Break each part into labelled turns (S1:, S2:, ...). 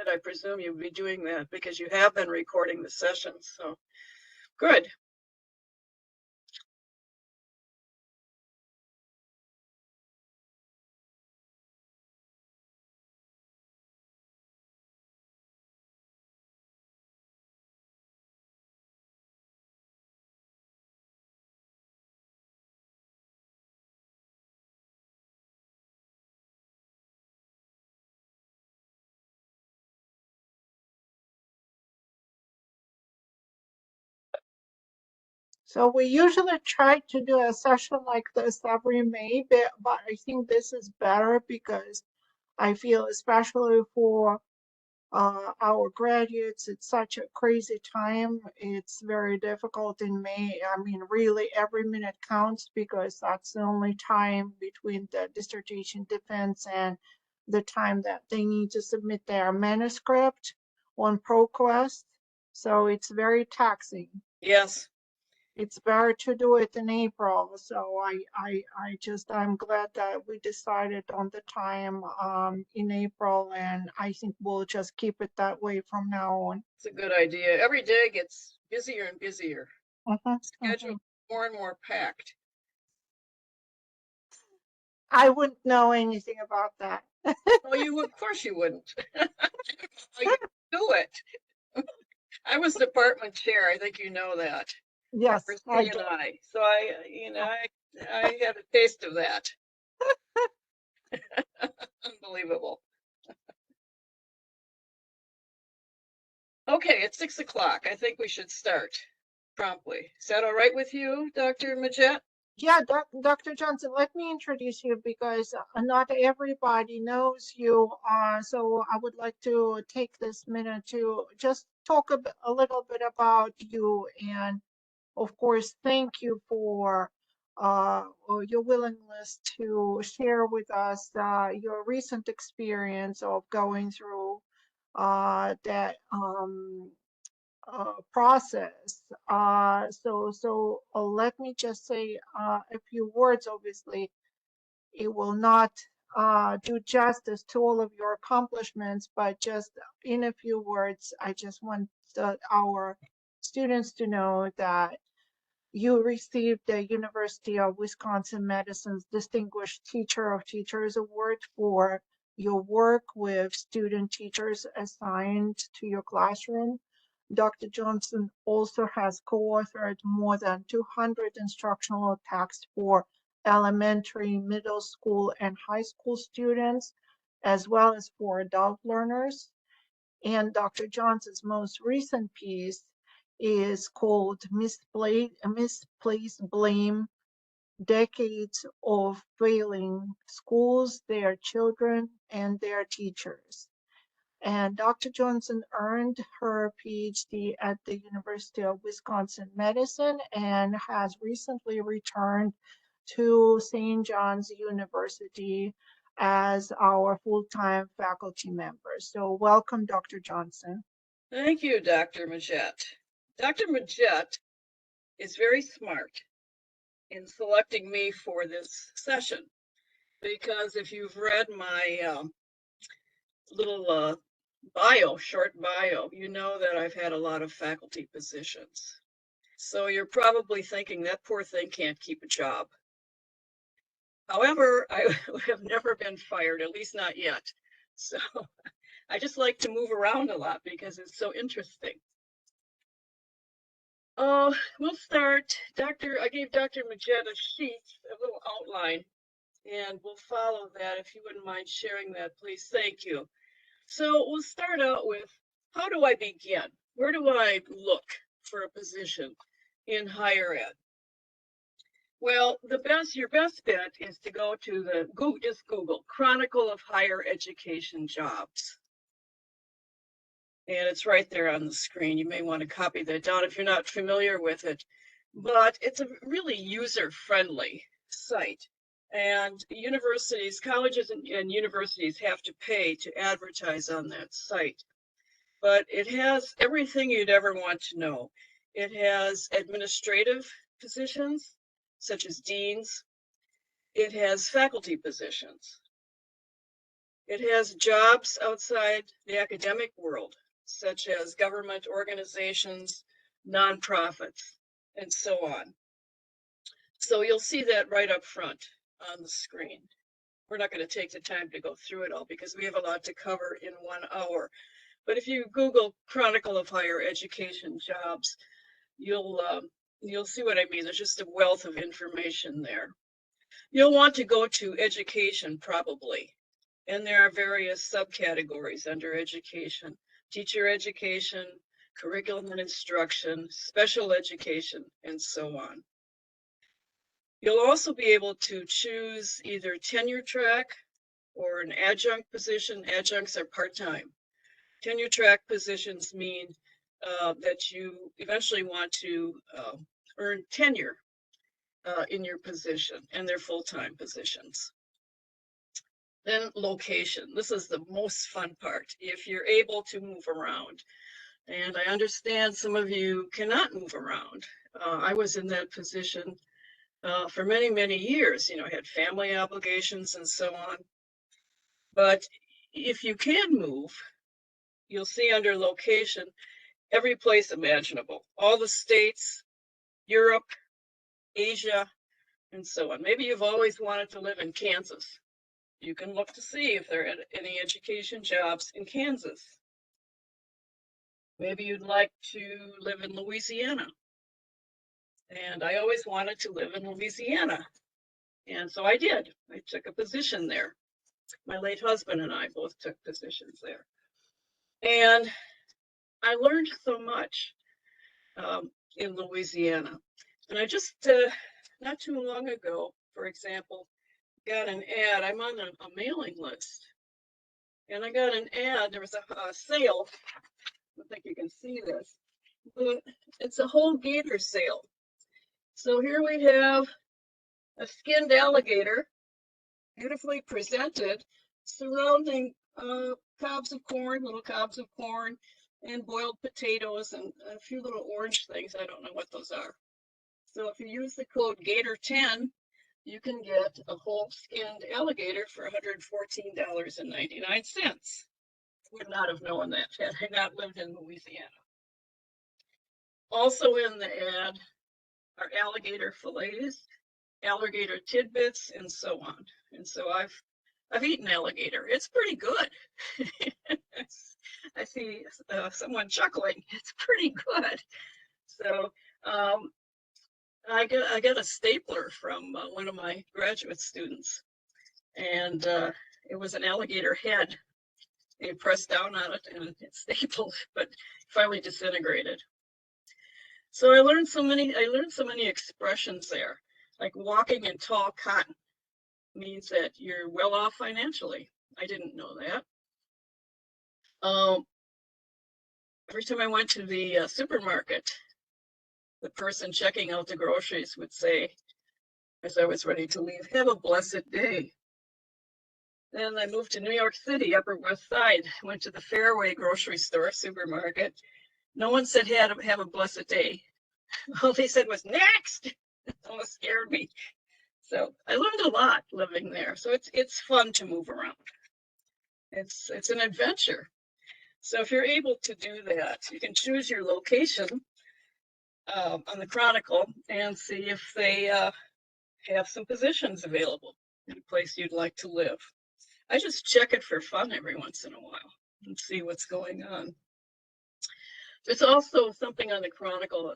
S1: I presume you'll be doing that because you have been recording the sessions. So good.
S2: So we usually try to do a session like this every May, but I think this is better because I feel especially for our graduates, it's such a crazy time. It's very difficult in May. I mean, really every minute counts because that's the only time between the dissertation defense and the time that they need to submit their manuscript on ProQuest. So it's very taxing.
S1: Yes.
S2: It's better to do it in April. So I'm glad that we decided on the time in April, and I think we'll just keep it that way from now on.
S1: It's a good idea. Every day gets busier and busier. Schedule more and more packed.
S2: I wouldn't know anything about that.
S1: Oh, you would, of course you wouldn't. You do it. I was department chair. I think you know that.
S2: Yes,
S1: For
S2: I
S1: C
S2: do.
S1: and I. So I had a taste of that. Unbelievable. Okay, it's 6 o'clock. I think we should start promptly. Is that all right with you, Dr. Majette?
S2: Yeah, Dr. Johnson, let me introduce you because not everybody knows you. So I would like to take this minute to just talk a little bit about you. And of course, thank you for your willingness to share with us your recent experience of going through that process. So let me just say a few words. Obviously, it will not do justice to all of your accomplishments, but just in a few words, I just want our students to know that you received the University of Wisconsin-Madison's Distinguished Teacher of Teachers Award for your work with student teachers assigned to your classroom. Dr. Johnson also has co-authored more than 200 instructional texts for elementary, middle school, and high school students, as well as for adult learners. And Dr. Johnson's most recent piece is called Misplaced Blame, Decades of Failing Schools, Their Children, and Their Teachers. And Dr. Johnson earned her PhD at the University of Wisconsin-Madison and has recently returned to St. John's University as our full-time faculty member. So welcome, Dr. Johnson.
S1: Thank you, Dr. Majette. Dr. Majette is very smart in selecting me for this session because if you've read my little short bio, you know that I've had a lot of faculty positions. So you're probably thinking that poor thing can't keep a job. However, I have never been fired, at least not yet. So I just like to move around a lot because it's so interesting. We'll start. I gave Dr. Majette a sheet, a little outline, and we'll follow that. If you wouldn't mind sharing that, please. Thank you. So we'll start out with, how do I begin? Where do I look for a position in higher ed? Well, your best bet is to go to just Google Chronicle of Higher Education Jobs. And it's right there on the screen. You may want to copy that down if you're not familiar with it. But it's a really user-friendly site. And colleges and universities have to pay to advertise on that site. But it has everything you'd ever want to know. It has administrative positions, such as deans. It has faculty positions. It has jobs outside the academic world, such as government organizations, nonprofits, and so on. So you'll see that right up front on the screen. We're not going to take the time to go through it all because we have a lot to cover in 1 hour. But if you Google Chronicle of Higher Education jobs, you'll see what I mean. There's just a wealth of information there. You'll want to go to education probably, and there are various subcategories under education: teacher education, curriculum and instruction, special education, and so on. You'll also be able to choose either tenure track or an adjunct position. Adjuncts are part-time. Tenure track positions mean that you eventually want to earn tenure in your position, and they're full-time positions. Then location. This is the most fun part. If you're able to move around, and I understand some of you cannot move around. I was in that position for many, many years. I had family obligations and so on. But if you can move, you'll see under location every place imaginable, all the states, Europe, Asia, and so on. Maybe you've always wanted to live in Kansas. You can look to see if there are any education jobs in Kansas. Maybe you'd like to live in Louisiana. And I always wanted to live in Louisiana. And so I did. I took a position there. My late husband and I both took positions there. And I learned so much in Louisiana. And I just, not too long ago, for example, got an ad. I'm on a mailing list. And I got an ad. There was a sale. I don't think you can see this. But it's a whole gator sale. So here we have a skinned alligator, beautifully presented, surrounding cobs of corn, little cobs of corn, and boiled potatoes and a few little orange things. I don't know what those are. So if you use the code GATOR10, you can get a whole skinned alligator for $114.99. Would not have known that had I not lived in Louisiana. Also in the ad are alligator fillets, alligator tidbits, and so on. And so I've eaten alligator. It's pretty good. I see someone chuckling. It's pretty good. So I got a stapler from one of my graduate students, and it was an alligator head. They pressed down on it and it stapled, but finally disintegrated. So I learned so many expressions there, like walking in tall cotton means that you're well off financially. I didn't know that. Every time I went to the supermarket, the person checking out the groceries would say, as I was ready to leave, "Have a blessed day." Then I moved to New York City, Upper West Side, went to the Fairway grocery store, supermarket. No one said have a blessed day. All they said was next. It almost scared me. So I learned a lot living there. So it's fun to move around. It's an adventure. So if you're able to do that, you can choose your location on the Chronicle and see if they have some positions available in a place you'd like to live. I just check it for fun every once in a while and see what's going on. There's also something on the Chronicle,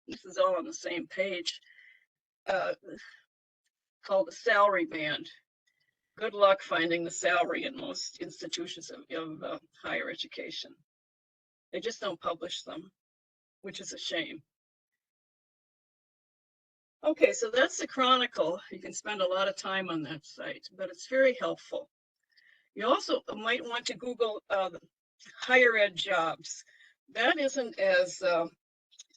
S1: this is all on the same page, called the salary band. Good luck finding the salary in most institutions of higher education. They just don't publish them, which is a shame. Okay, so that's the Chronicle. You can spend a lot of time on that site, but it's very helpful. You also might want to Google higher ed jobs. That isn't as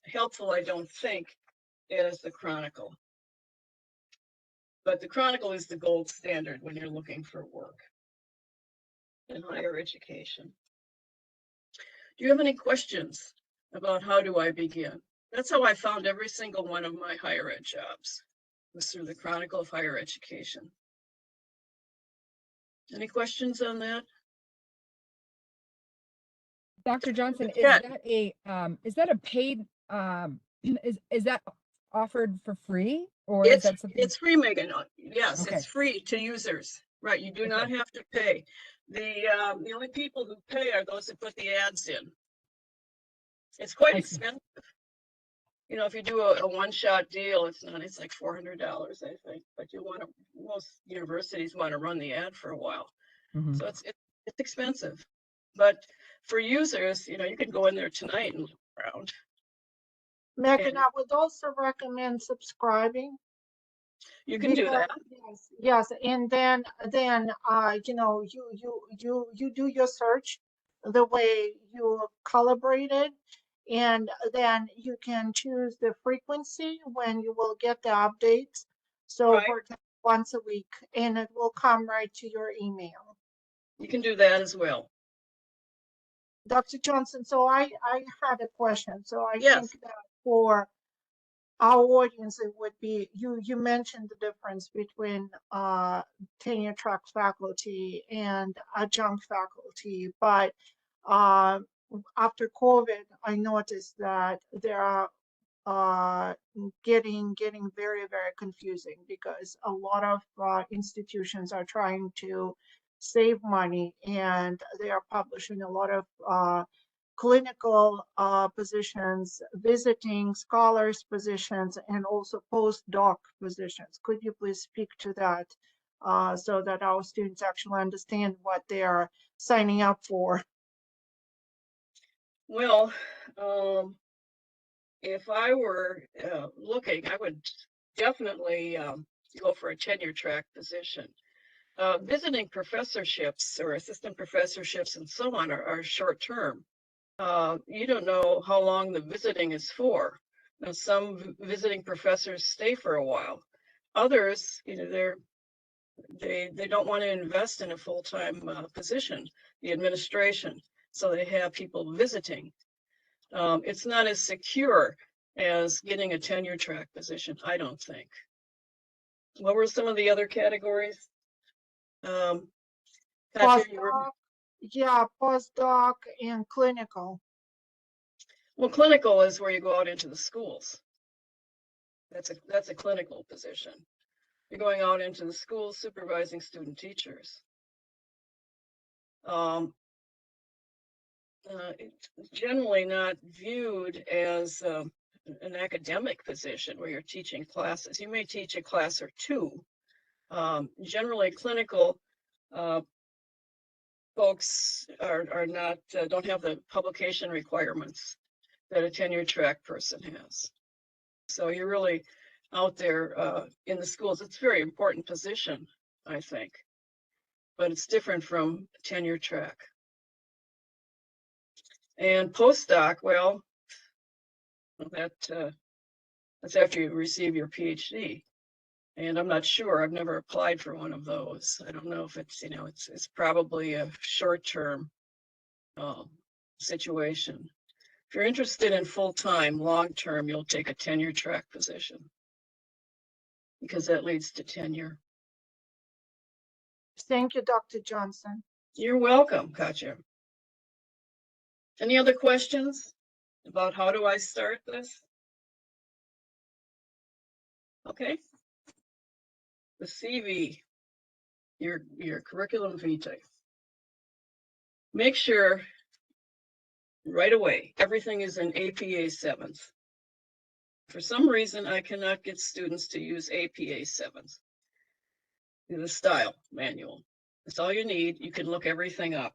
S1: helpful, I don't think, as the Chronicle. But the Chronicle is the gold standard when you're looking for work in higher education. Do you have any questions about how do I begin? That's how I found every single one of my higher ed jobs, was through the Chronicle of Higher Education. Any questions on that?
S3: Dr. Johnson,
S1: Yeah.
S3: is that a paid, is that offered for free or is that something?
S1: It's free, Megan. Yes,
S3: Okay.
S1: it's free to users. Right, you do not
S3: Okay.
S1: have to pay. The only people who pay are those that put the ads in. It's quite
S3: I see.
S1: expensive. You know, if you do a one-shot deal, it's like $400, I think, but most universities want to run the ad for a while.
S3: Mhm.
S1: So it's expensive. But for users, you know, you can go in there tonight and look around.
S2: Megan,
S1: And
S2: I would also recommend subscribing.
S1: you can do
S2: Because,
S1: that.
S2: yes, and then, you know, you do your search the way you calibrate it, and then you can choose the frequency when you will get the updates. So
S1: Right.
S2: for example, once a week, and it will come right to your email.
S1: You can do that as well.
S2: Dr. Johnson, so I had a question. So I
S1: Yes.
S2: think that for our audience, it would be, you mentioned the difference between tenure track faculty and adjunct faculty, but after COVID, I noticed that there are getting very, very confusing because a lot of institutions are trying to save money and they are publishing a lot of clinical positions, visiting scholars positions, and also postdoc positions. Could you please speak to that so that our students actually understand what they are signing up for?
S1: Well, if I were looking, I would definitely go for a tenure track position. Visiting professorships or assistant professorships and so on are short term. You don't know how long the visiting is for. Now, some visiting professors stay for a while. Others, you know, they don't want to invest in a full-time position, the administration, so they have people visiting. It's not as secure as getting a tenure track position, I don't think. What were some of the other categories? Katya,
S2: Postdoc, yeah, postdoc and clinical.
S1: well, clinical is where you go out into the schools. That's a clinical position. You're going out into the schools supervising student teachers. It's generally not viewed as an academic position where you're teaching classes. You may teach a class or two. Generally, clinical folks are not don't have the publication requirements that a tenure track person has. So you're really out there in the schools. It's a very important position, I think, but it's different from tenure track. And postdoc, well, that's after you receive your PhD. And I'm not sure, I've never applied for one of those. I don't know if it's, you know, it's probably a short-term situation. If you're interested in full-time, long-term, you'll take a tenure track position because that leads to tenure.
S2: Thank you, Dr. Johnson.
S1: You're welcome, Katya. Any other questions about how do I start this? Okay. The CV, your curriculum vitae. Make sure right away everything is in APA 7th. For some reason, I cannot get students to use APA 7th. The style manual. That's all you need. You can look everything up.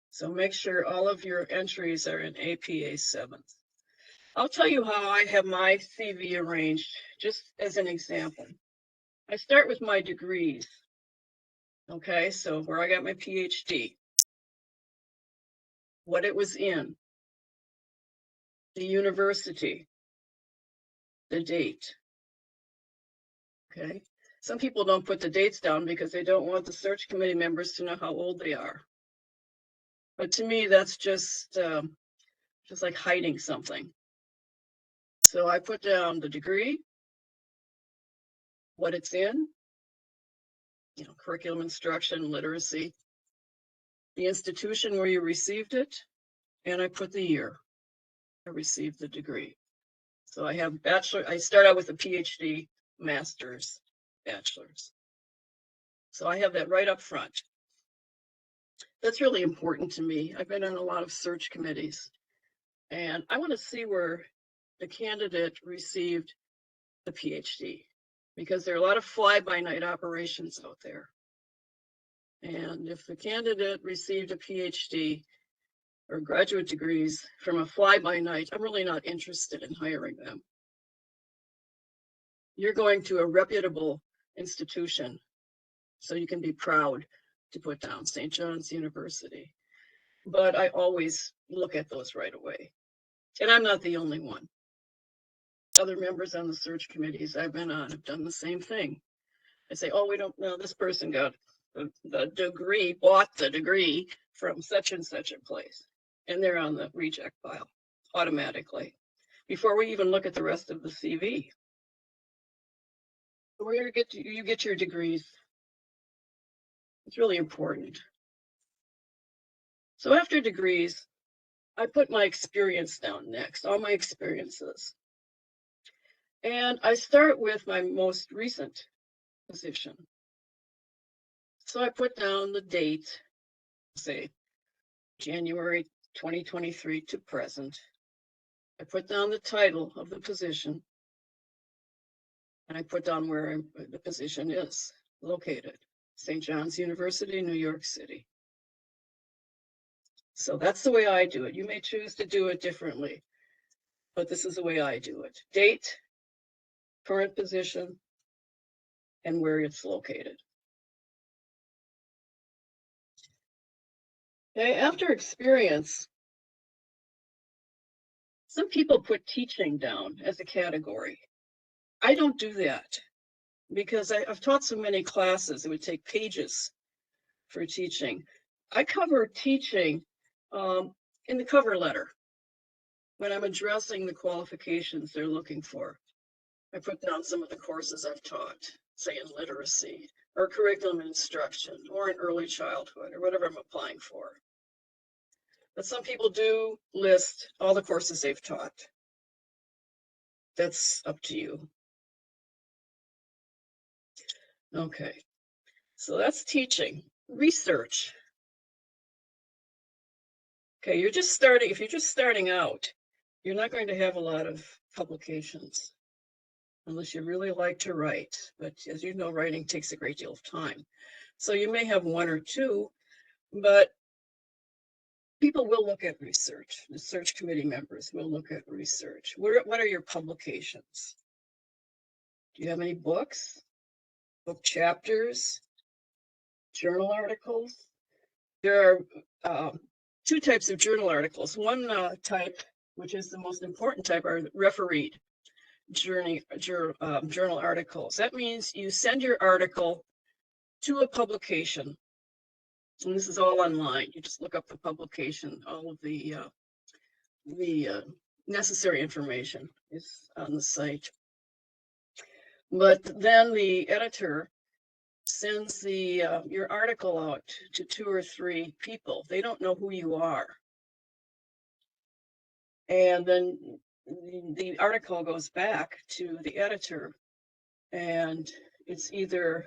S1: So make sure all of your entries are in APA 7th. I'll tell you how I have my CV arranged, just as an example. I start with my degrees. Okay, so where I got my PhD, what it was in, the university, the date. Okay, some people don't put the dates down because they don't want the search committee members to know how old they are. But to me, that's just like hiding something. So I put down the degree, what it's in, curriculum instruction, literacy, the institution where you received it, and I put the year I received the degree. So I have bachelor, I start out with a PhD, master's, bachelor's. So I have that right up front. That's really important to me. I've been on a lot of search committees, and I want to see where the candidate received the PhD, because there are a lot of fly-by-night operations out there. And if the candidate received a PhD or graduate degrees from a fly-by-night, I'm really not interested in hiring them. You're going to a reputable institution, so you can be proud to put down St. John's University. But I always look at those right away. And I'm not the only one. Other members on the search committees I've been on have done the same thing. I say, oh, we don't know, this person got the degree, bought the degree from such and such a place. And they're on the reject file automatically before we even look at the rest of the CV. Where you get your degrees. It's really important. So after degrees, I put my experience down next, all my experiences. And I start with my most recent position. So I put down the date, say January 2023 to present. I put down the title of the position, and I put down where the position is located, St. John's University, New York City. So that's the way I do it. You may choose to do it differently, but this is the way I do it. Date, current position, and where it's located. Okay, after experience, some people put teaching down as a category. I don't do that because I've taught so many classes, it would take pages for teaching. I cover teaching in the cover letter when I'm addressing the qualifications they're looking for. I put down some of the courses I've taught, say in literacy or curriculum instruction or in early childhood or whatever I'm applying for. But some people do list all the courses they've taught. That's up to you. Okay, so that's teaching. Research. Okay, you're just starting. If you're just starting out, you're not going to have a lot of publications unless you really like to write. But as you know, writing takes a great deal of time. So you may have one or two, but people will look at research. The search committee members will look at research. What are your publications? Do you have any books, book chapters, journal articles? There are two types of journal articles. One type, which is the most important type, are refereed journal articles. That means you send your article to a publication, and this is all online. You just look up the publication. All of the necessary information is on the site. But then the editor sends your article out to 2 or 3 people. They don't know who you are. And then the article goes back to the editor, and it's either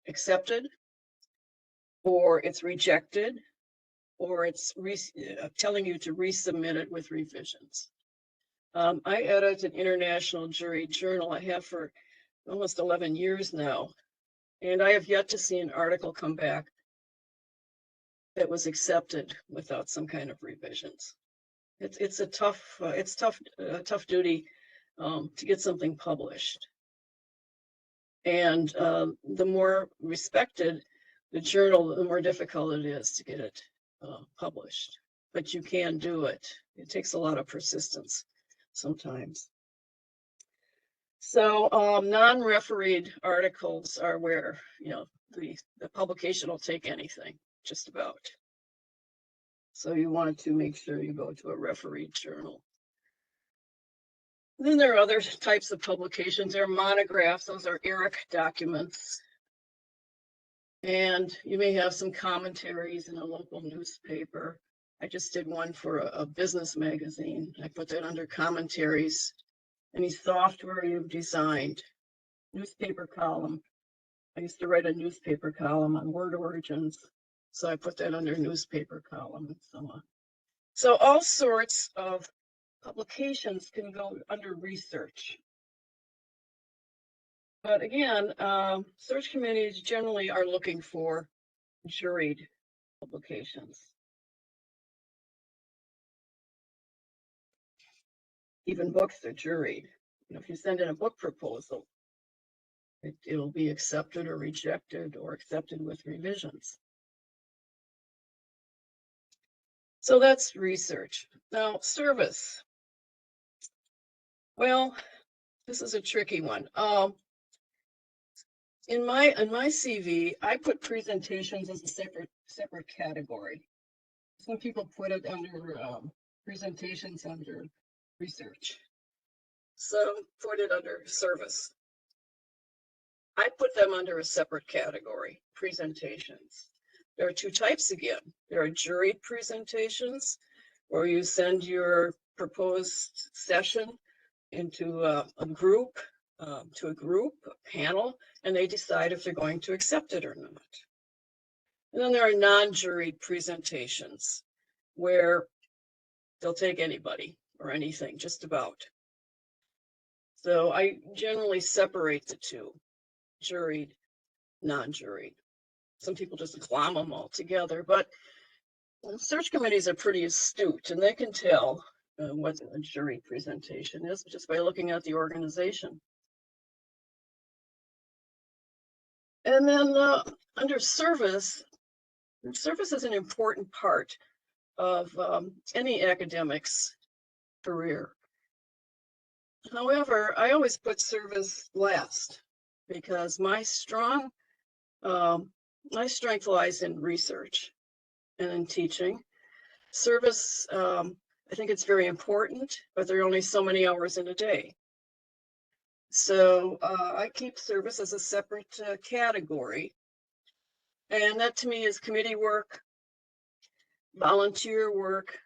S1: accepted or it's rejected, or it's telling you to resubmit it with revisions. I edit an international jury journal. I have for almost 11 years now, and I have yet to see an article come back that was accepted without some kind of revisions. It's a tough duty to get something published. And the more respected the journal, the more difficult it is to get it published. But you can do it. It takes a lot of persistence sometimes. So non-refereed articles are where, the publication will take anything, just about. So you want to make sure you go to a refereed journal. Then there are other types of publications. There are monographs. Those are ERIC documents. And you may have some commentaries in a local newspaper. I just did one for a business magazine. I put that under commentaries. Any software you've designed, newspaper column. I used to write a newspaper column on word origins, so I put that under newspaper column and so on. So all sorts of publications can go under research. But again, search committees generally are looking for juried publications. Even books are juried. You know, if you send in a book proposal, it'll be accepted or rejected or accepted with revisions. So that's research. Now, service. Well, this is a tricky one. In my CV, I put presentations as a separate category. Some people put it under presentations under research. Some put it under service. I put them under a separate category, presentations. There are two types again. There are juried presentations, where you send your proposed session into a group, a panel, and they decide if they're going to accept it or not. And then there are non-juried presentations, where they'll take anybody or anything, just about. So I generally separate the two, juried, non-juried. Some people just glom them all together, but search committees are pretty astute, and they can tell what a jury presentation is just by looking at the organization. And then under service is an important part of any academic's career. However, I always put service last because my strength lies in research and in teaching. Service, I think it's very important, but there are only so many hours in a day. So I keep service as a separate category. And that to me is committee work, volunteer work,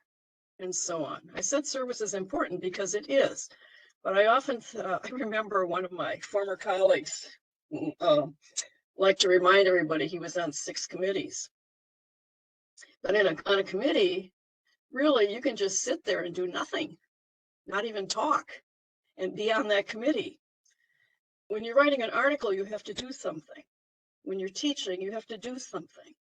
S1: and so on. I said service is important because it is, but I often, I remember one of my former colleagues like to remind everybody he was on 6 committees. But on a committee, really, you can just sit there and do nothing, not even talk, and be on that committee. When you're writing an article, you have to do something. When you're teaching, you have to do something.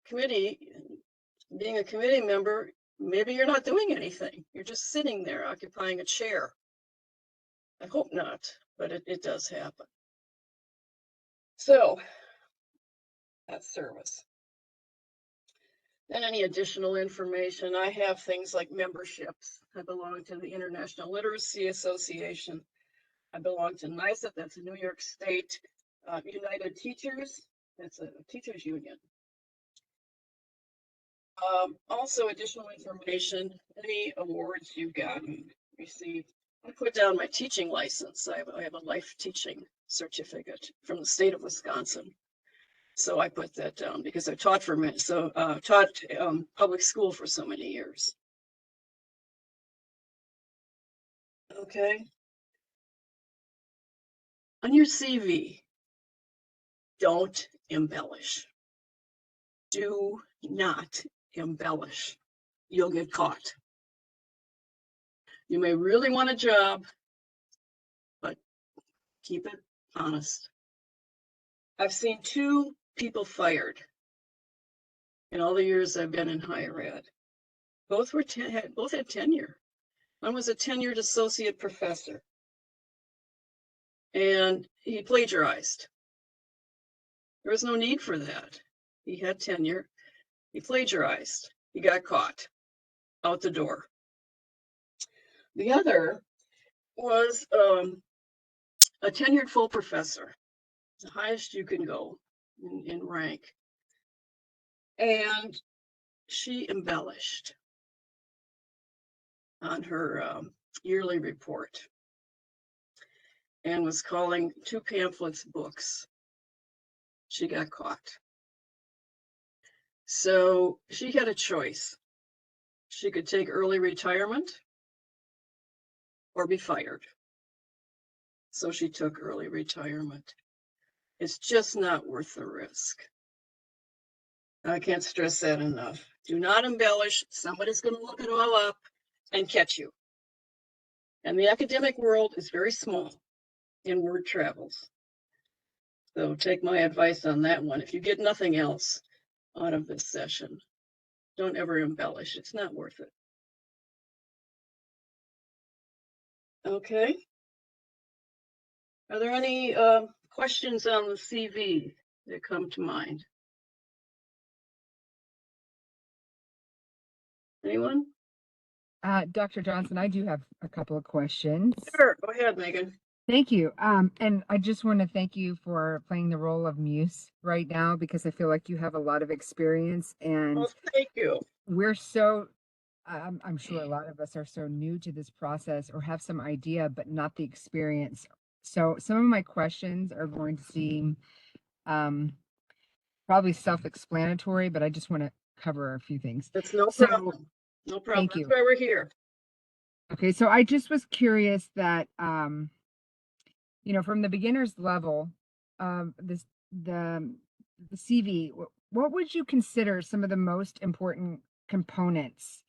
S1: Being a committee member, maybe you're not doing anything. You're just sitting there occupying a chair. I hope not, but it does happen. So that's service. And any additional information, I have things like memberships. I belong to the International Literacy Association. I belong to NYSUT, that's a New York State United Teachers, that's a teachers union. Also additional information, any awards you've gotten, received. I put down my teaching license. I have a life teaching certificate from the state of Wisconsin. So I put that down because I taught public school for so many years. Okay. On your CV, don't embellish. Do not embellish. You'll get caught. You may really want a job, but keep it honest. I've seen 2 people fired in all the years I've been in higher ed. Both had tenure. One was a tenured associate professor, and he plagiarized. There was no need for that. He had tenure. He plagiarized. He got caught out the door. The other was a tenured full professor, the highest you can go in rank. And she embellished on her yearly report and was calling 2 pamphlets books. she got caught. So she had a choice. She could take early retirement or be fired. So she took early retirement. It's just not worth the risk. I can't stress that enough. Do not embellish. Somebody's going to look it all up and catch you. And the academic world is very small and word travels. So take my advice on that one. If you get nothing else out of this session, don't ever embellish. It's not worth it. Okay. Are there any questions on the CV that come to mind? Anyone?
S3: Dr. Johnson, I do have a couple of questions.
S1: Sure, go ahead, Megan.
S3: Thank you. And I just want to thank you for playing the role of muse right now, because I feel like you have a lot of experience, and
S1: Well, thank you.
S3: we're so, I'm sure a lot of us are so new to this process or have some idea, but not the experience. So some of my questions are going to seem probably self-explanatory, but I just want to cover a few things.
S1: That's no
S3: So,
S1: problem. No problem.
S3: thank
S1: That's
S3: you.
S1: why we're here.
S3: Okay, so I just was curious that, from the beginner's level, the CV, what would you consider some of the most important components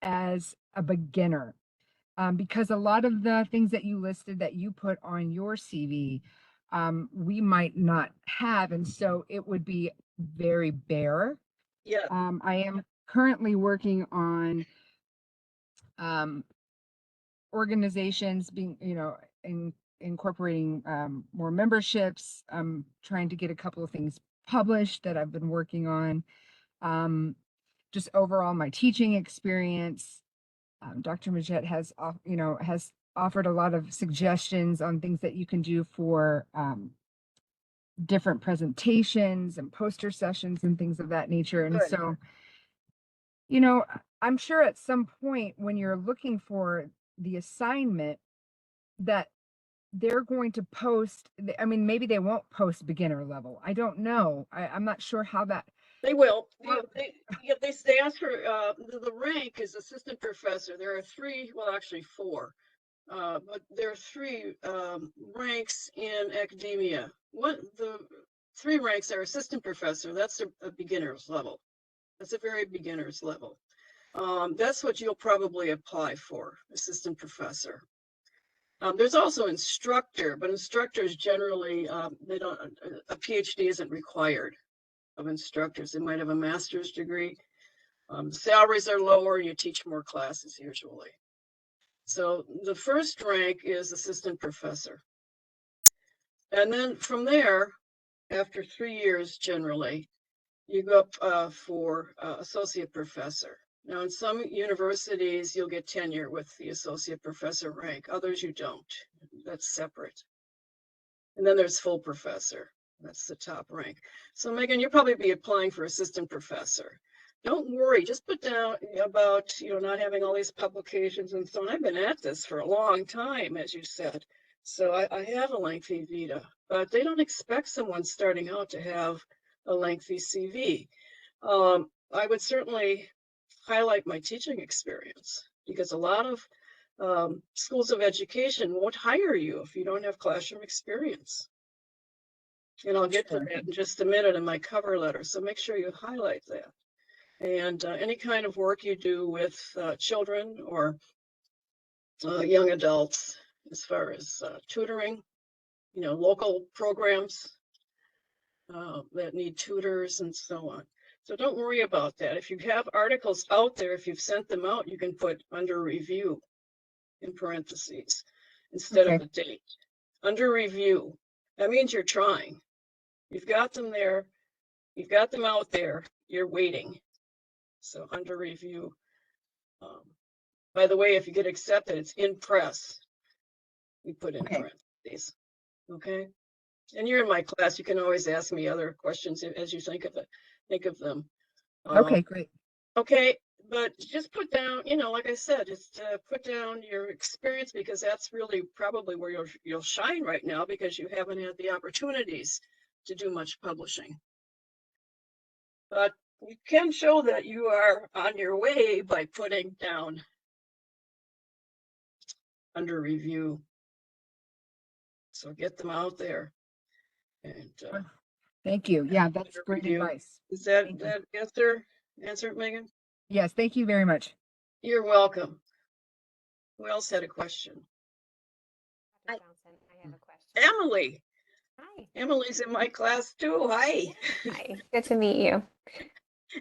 S3: as a beginner? Because a lot of the things that you listed that you put on your CV, we might not have, and so it would be very bare.
S1: Yeah.
S3: I am currently working on organizations being, incorporating more memberships. I'm trying to get a couple of things published that I've been working on. Just overall, my teaching experience. Dr. Majette has offered a lot of suggestions on things that you can do for different presentations and poster sessions and things of that nature. And
S1: Good.
S3: so, I'm sure at some point when you're looking for the assignment that they're going to post, I mean, maybe they won't post beginner level. I don't know. I'm not sure how that.
S1: They will.
S3: Well-
S1: They ask for the rank is assistant professor. There are three, well, actually four, but there are three ranks in academia. The three ranks are assistant professor. That's a beginner's level. That's a very beginner's level. That's what you'll probably apply for, assistant professor. There's also instructor, but instructors generally, they don't, a PhD isn't required of instructors. They might have a master's degree. Salaries are lower and you teach more classes usually. So the first rank is assistant professor. And then from there, after 3 years generally, you go up for associate professor. Now, in some universities, you'll get tenure with the associate professor rank. Others you don't. That's separate. And then there's full professor. That's the top rank. So Megan, you'll probably be applying for assistant professor. Don't worry, just put down about, not having all these publications and so on. I've been at this for a long time, as you said. So I have a lengthy vita, but they don't expect someone starting out to have a lengthy CV. I would certainly highlight my teaching experience, because a lot of schools of education won't hire you if you don't have classroom experience. And I'll get to that in just a minute in my cover letter. So make sure you highlight that. And any kind of work you do with children or young adults, as far as tutoring, local programs that need tutors and so on. So don't worry about that. If you have articles out there, if you've sent them out, you can put under review in parentheses instead of the date. Under review. That means you're trying. You've got them there. You've got them out there. You're waiting. So under review. By the way, if you get accepted, it's in press. We put in parentheses. Okay. And you're in my class. You can always ask me other questions as you think of them.
S3: Okay, great.
S1: Okay, but just put down, like I said, just put down your experience, because that's really probably where you'll shine right now, because you haven't had the opportunities to do much publishing. But you can show that you are on your way by putting down under review. So get them out there. And
S3: Thank you. Yeah, that's
S1: under
S3: great
S1: review.
S3: advice.
S1: Is that
S3: Thank you.
S1: that answer it, Megan?
S3: Yes, thank you very much.
S1: You're welcome. Who else had a question?
S4: Dr. Johnson, I have a question.
S1: Emily.
S4: Hi.
S1: Emily's in my class too. Hi.
S4: Hi. Good to meet you.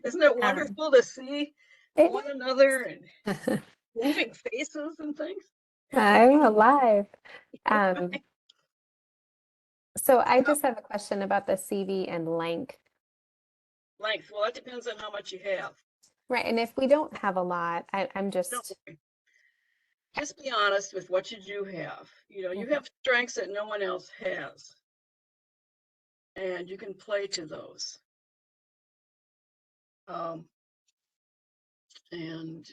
S1: Isn't it wonderful to see
S4: It
S1: one another and
S4: is.
S1: moving faces and things?
S4: I'm alive. Um, so I just have a question about the CV and length.
S1: Length. Well, that depends on how much you have.
S4: Right. And if we don't have a lot, I'm
S1: Don't
S4: just,
S1: worry. Just be honest with what you do have. You know, you
S4: Mhm.
S1: have strengths that no one else has. And you can play to those. And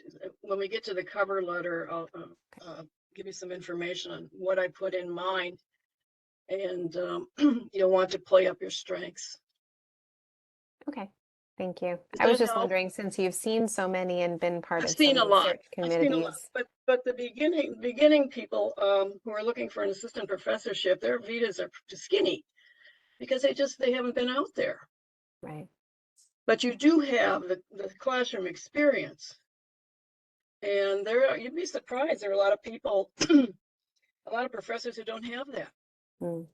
S1: when we get to the cover letter, I'll give you some information on what I put in mine. And you'll want to play up your strengths.
S4: okay. Thank you.
S1: Does
S4: I was
S1: that
S4: just
S1: help?
S4: wondering, since you've seen so many and been part
S1: I've
S4: of
S1: seen a
S4: some
S1: lot.
S4: research
S1: I've seen a lot.
S4: communities.
S1: But the beginning people who are looking for an assistant professorship, their visas are skinny because they haven't been out there.
S4: Right.
S1: But you do have the classroom experience. And you'd be surprised. There are a lot of people, a lot of professors who don't have that.
S4: Mm.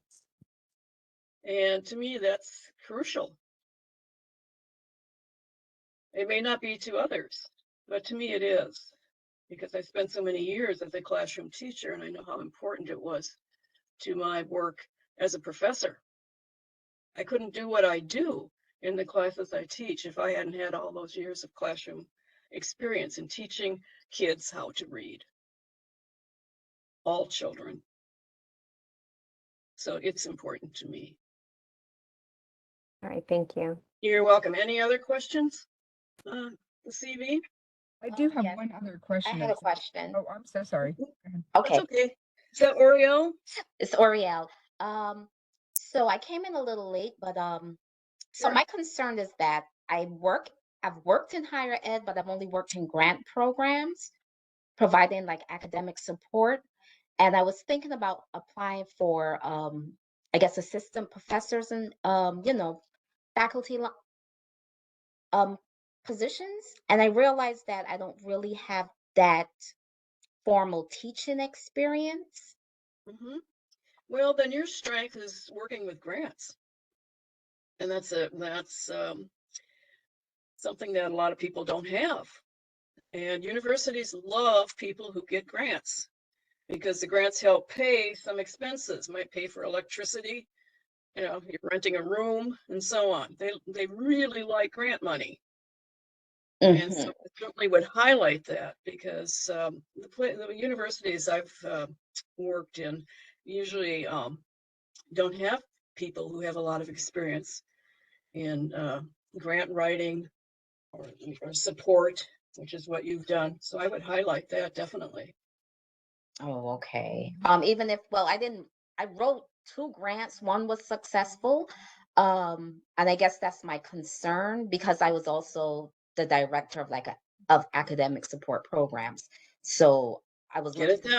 S1: And to me, that's crucial. It may not be to others, but to me it is, because I spent so many years as a classroom teacher and I know how important it was to my work as a professor. I couldn't do what I do in the classes I teach if I hadn't had all those years of classroom experience in teaching kids how to read. All children. So it's important to me.
S4: All right. Thank you.
S1: You're welcome. Any other questions? The CV?
S3: I do have
S5: Yes.
S3: one other
S5: I
S3: question.
S5: have a question.
S3: Oh, I'm so sorry. Go ahead.
S1: That's
S5: Okay,
S1: okay. Is that Oriel?
S5: it's Oriel. So I came in a little late, but so
S1: Sure.
S5: my concern is that I've worked in higher ed, but I've only worked in grant programs, providing like academic support. And I was thinking about applying for I guess assistant professors and faculty positions. And I realized that I don't really have that formal teaching experience.
S1: Mm-hmm. Well, then your strength is working with grants. And that's something that a lot of people don't have. And universities love people who get grants because the grants help pay some expenses, might pay for electricity, you're renting a room and so on. They really like grant money. And so I certainly would highlight that because the universities I've worked in usually don't have people who have a lot of experience in grant writing or support, which is what you've done. So I would highlight that definitely.
S5: Oh, okay. Even if, well, I wrote 2 grants. One was successful. And I guess that's my concern because I was also the director of academic support programs. So I was
S1: Get
S5: looking
S1: it
S5: to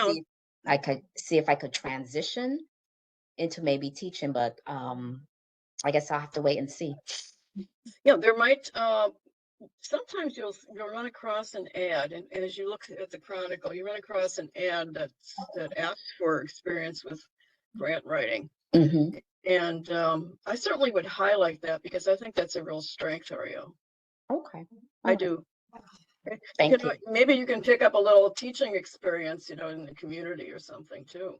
S1: down.
S5: see if I could transition into maybe teaching, but I guess I'll have to wait and see.
S1: Yeah, there might sometimes you'll run across an ad, and as you look at the Chronicle, you run across an ad that asks for experience with grant writing.
S5: Mm-hmm.
S1: And I certainly would highlight that because I think that's a real strength, Ariel.
S5: Okay.
S1: I do.
S5: Thank you.
S1: Maybe you can pick up a little teaching experience, in the community or something too.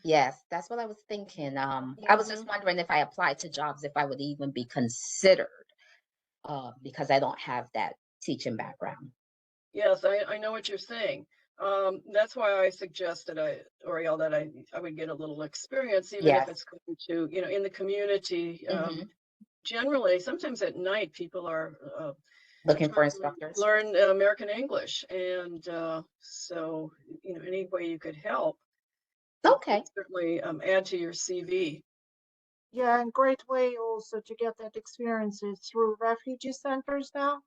S5: Yes, that's what I was thinking. I was just wondering if I applied to jobs, if I would even be considered, because I don't have that teaching background.
S1: Yes, I know what you're saying. That's why I suggested Oriel, that I would get a little experience, even if
S5: Yes.
S1: it's going to, in the community.
S5: Mhm.
S1: Generally, sometimes at night, people are
S5: Looking for
S1: trying to
S5: instructors.
S1: learn American English, and so any way you could help,
S5: Okay.
S1: certainly add to your CV.
S2: Yeah, and great way also to get that experience is through refugee centers now.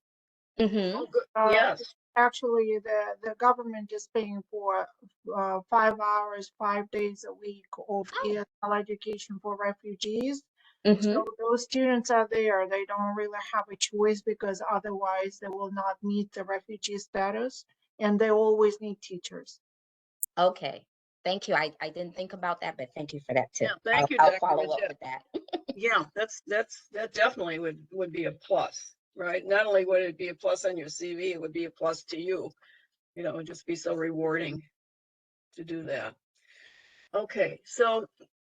S5: Mm-hmm.
S1: Oh, good.
S2: Uh,
S1: Yes.
S2: Actually, the government is paying for 5 hours, 5 days a week of
S5: Oh.
S2: ESL education for refugees.
S5: Mm-hmm.
S2: So those students are there. They don't really have a choice because otherwise they will not meet the refugee status, and they always need teachers.
S5: Okay. Thank you. I didn't think about that, but thank you for that tip.
S1: Yeah, thank you,
S5: I'll
S1: Dr.
S5: follow up
S1: Majette.
S5: with that.
S1: Yeah, that definitely would be a plus, right? Not only would it be a plus on your CV, it would be a plus to you. You know, it would just be so rewarding to do that. Okay, so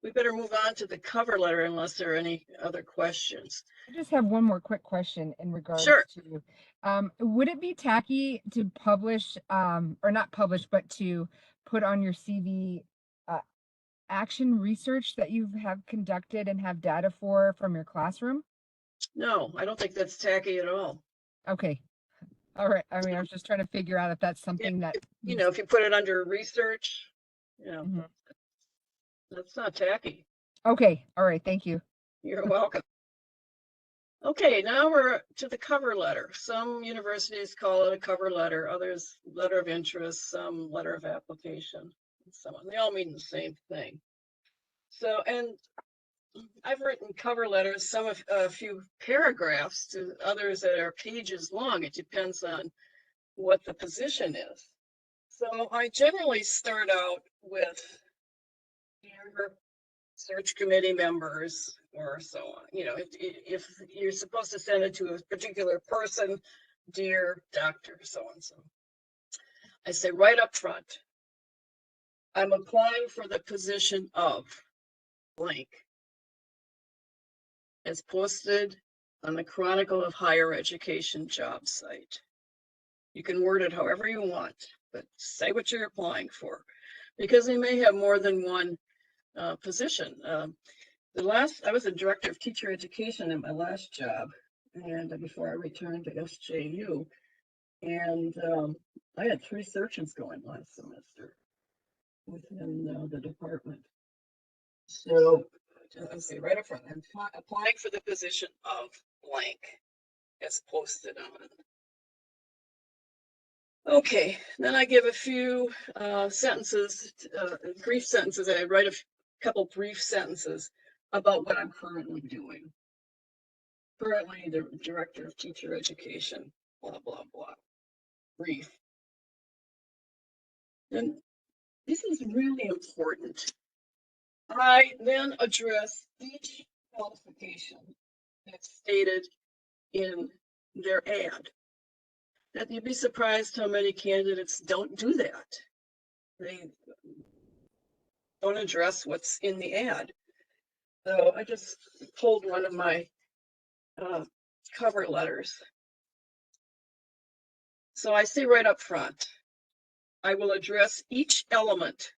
S1: we better move on to the cover letter unless there are any other questions.
S3: I just have one more quick question in regards
S1: Sure.
S3: to, would it be tacky to publish, or not publish, but to put on your CV, action research that you have conducted and have data for from your classroom?
S1: No, I don't think that's tacky at all.
S3: Okay. All right. I mean, I was just trying to figure out if that's something that,
S1: You know, if you put it under research, you know,
S3: Mhm.
S1: that's not tacky.
S3: Okay. All right. Thank you.
S1: You're welcome. Okay, now we're to the cover letter. Some universities call it a cover letter, others letter of interest, some letter of application, and so on. They all mean the same thing. So, and I've written cover letters, some of a few paragraphs to others that are pages long. It depends on what the position is. So I generally start out with your search committee members or so on. You know, if you're supposed to send it to a particular person, dear doctor, so and so. I say right up front, I'm applying for the position of blank as posted on the Chronicle of Higher Education job site. You can word it however you want, but say what you're applying for, because they may have more than one position. I was a director of teacher education in my last job, and before I returned to SJU, and I had 3 searches going last semester within the department. So I say right up front, I'm applying for the position of blank as posted on. Okay, then I give a few sentences, brief sentences. I write a couple brief sentences about what I'm currently doing. Currently, the director of teacher education, blah, blah, blah. Brief. And this is really important. I then address each qualification that's stated in their ad. That you'd be surprised how many candidates don't do that. They don't address what's in the ad. So I just pulled one of my cover letters. So I say right up front, I will address each element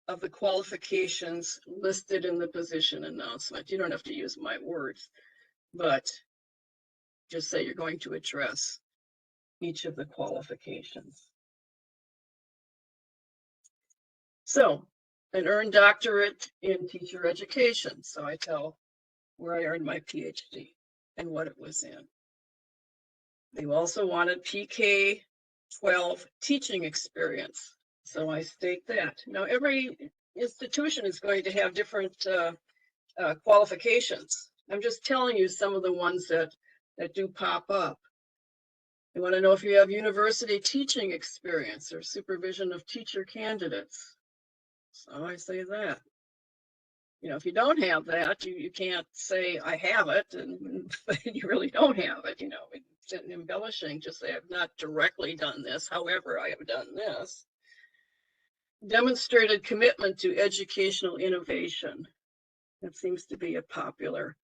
S1: of the qualifications listed in the position announcement. You don't have to use my words, but just say you're going to address each of the qualifications. So, an earned doctorate in teacher education. So I tell where I earned my PhD and what it was in. They also wanted PK-12 teaching experience. So I state that. Now, every institution is going to have different qualifications. I'm just telling you some of the ones that do pop up. You want to know if you have university teaching experience or supervision of teacher candidates. So I say that. You know, if you don't have that, you can't say I have it, and you really don't have it. You know, it's embellishing. Just say I've not directly done this. However, I have done this. Demonstrated commitment to educational innovation. That seems to be a popular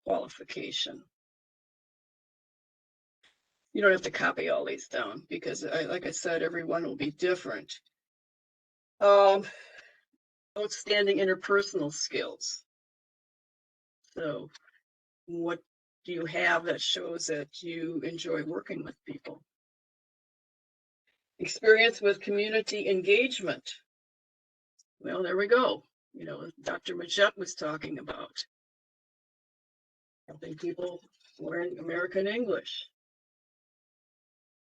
S1: qualification. You don't have to copy all these down because, like I said, everyone will be different. Outstanding interpersonal skills. So what do you have that shows that you enjoy working with people? Experience with community engagement. Well, there we go. You know, Dr. Majette was talking about. helping people learn American English.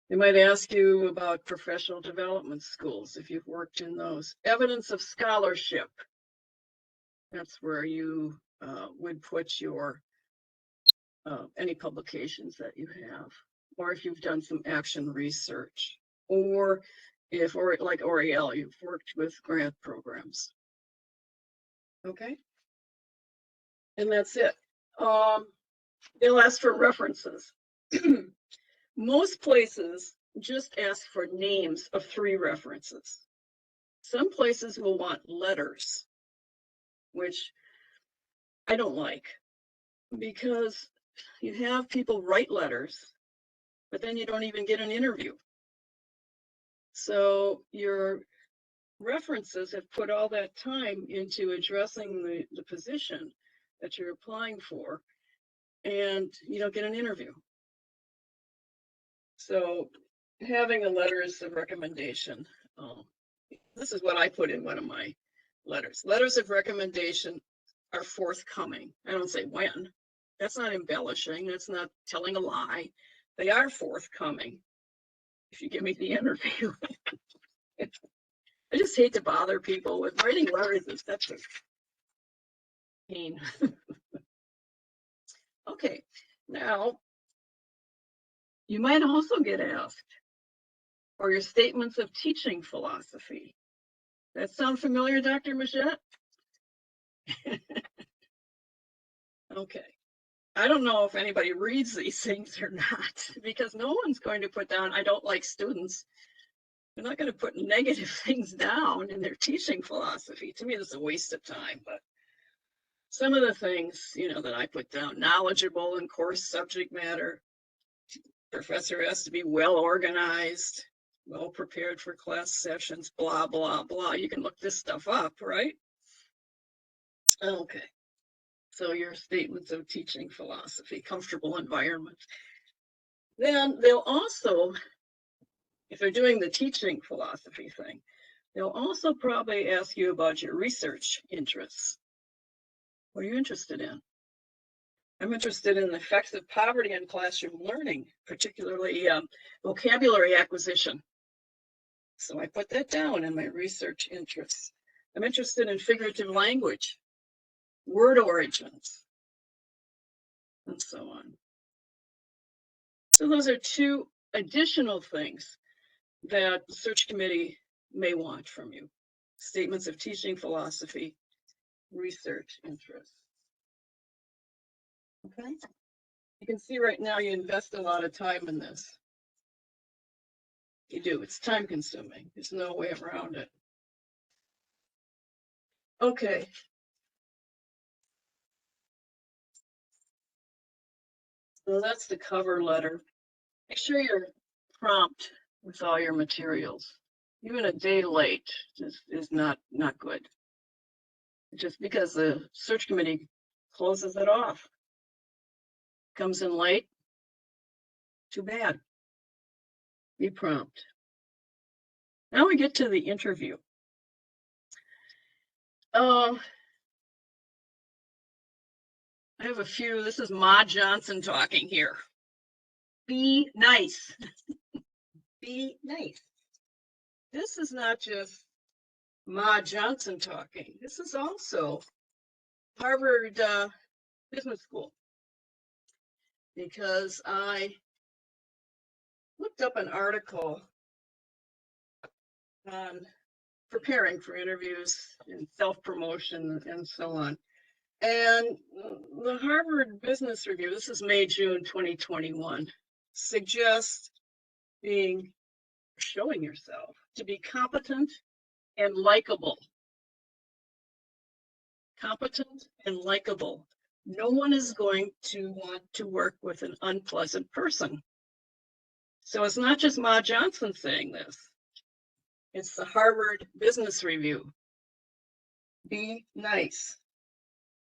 S1: They might ask you about professional development schools, if you've worked in those. Evidence of scholarship. That's where you would put your any publications that you have, or if you've done some action research, or if, or like Oriel, you've worked with grant programs. Okay. And that's it. They'll ask for references. Most places just ask for names of 3 references. Some places will want letters, which I don't like, because you have people write letters, but then you don't even get an interview. So your references have put all that time into addressing the position that you're applying for, and you don't get an interview. So having a letter is a recommendation. This is what I put in one of my letters. Letters of recommendation are forthcoming. I don't say when. That's not embellishing. That's not telling a lie. They are forthcoming if you give me the interview. I just hate to bother people with writing letters. Is such a pain. Okay, now you might also get asked for your statements of teaching philosophy. That sound familiar, Dr. Majette? Okay. I don't know if anybody reads these things or not, because no one's going to put down, I don't like students. They're not going to put negative things down in their teaching philosophy. To me, this is a waste of time, but some of the things, you know, that I put down: knowledgeable in course subject matter. Professor has to be well organized, well prepared for class sessions, blah, blah, blah. You can look this stuff up, right? Okay. So your statements of teaching philosophy, comfortable environment. Then they'll also, if they're doing the teaching philosophy thing, they'll also probably ask you about your research interests. What are you interested in? I'm interested in the effects of poverty on classroom learning, particularly vocabulary acquisition. So I put that down in my research interests. I'm interested in figurative language, word origins, and so on. So those are 2 additional things that the search committee may want from you: statements of teaching philosophy, research interests. Okay. You can see right now you invest a lot of time in this. You do. It's time consuming. There's no way around it. Okay. So that's the cover letter. Make sure you're prompt with all your materials. Even a day late is not good. Just because the search committee closes it off. Comes in late, too bad. Be prompt. Now we get to the interview. I have a few. This is Ma Johnson talking here. Be nice. Be nice. This is not just Ma Johnson talking. This is also Harvard Business School, because I looked up an article on preparing for interviews and self-promotion and so on. And the Harvard Business Review, this is May, June 2021, suggests showing yourself to be competent and likable. Competent and likable. No one is going to want to work with an unpleasant person. So it's not just Ma Johnson saying this. It's the Harvard Business Review. Be nice.